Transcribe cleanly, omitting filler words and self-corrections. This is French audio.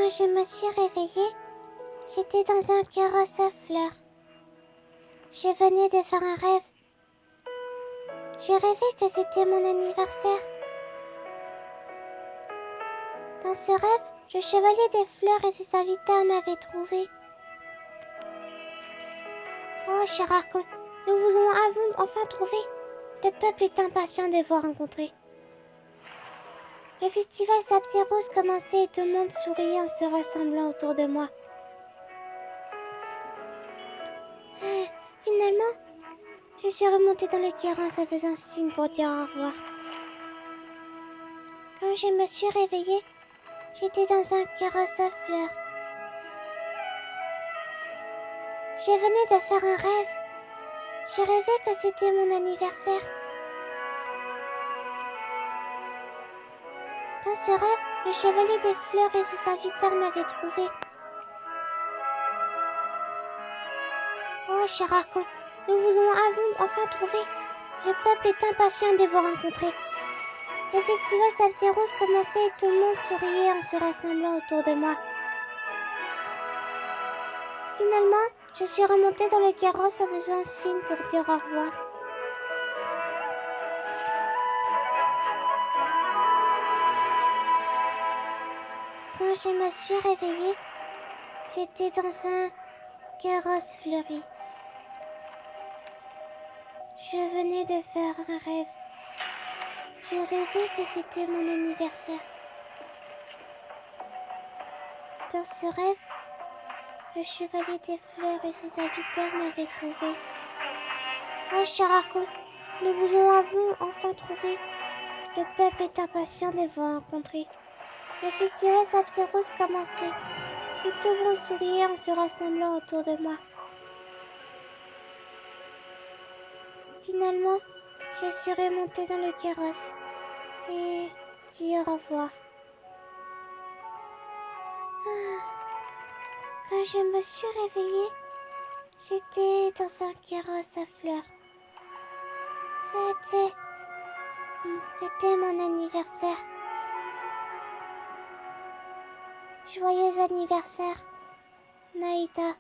Quand je me suis réveillée, j'étais dans un carrosse à fleurs. Je venais de faire un rêve. J'ai rêvé que c'était mon anniversaire. Dans ce rêve, le chevalier des fleurs et ses serviteurs m'avaient trouvé. Oh, cher Archon, nous vous avons enfin trouvé. Le peuple est impatient de vous rencontrer. Le festival Sapsirose commençait et tout le monde souriait en se rassemblant autour de moi. Finalement, je suis remontée dans le carrosse en faisant signe pour dire au revoir. Quand je me suis réveillée, j'étais dans un carrosse à fleurs. Je venais de faire un rêve. Je rêvais que c'était mon anniversaire. Dans ce rêve, le chevalier des fleurs et ses serviteurs m'avaient trouvé. Oh, cher Archon, nous vous avons enfin trouvé. Le peuple est impatient de vous rencontrer. Le festival Sapsirose commençait et tout le monde souriait en se rassemblant autour de moi. Finalement, je suis remontée dans le carrosse en faisant signe pour dire au revoir. Quand je me suis réveillée, j'étais dans un carrosse fleuri. Je venais de faire un rêve. J'ai rêvé que c'était mon anniversaire. Dans ce rêve, le chevalier des fleurs et ses serviteurs m'avaient trouvé. Oh, cher Archon, nous vous avons enfin trouvé. Le peuple est impatient de vous rencontrer. Le festival Sapsirose commençait, et tout le monde souriait en se rassemblant autour de moi. Finalement, je suis remontée dans le carrosse et dit au revoir. Quand je me suis réveillée, j'étais dans un carrosse à fleurs. C'était mon anniversaire. Joyeux anniversaire, Naïda.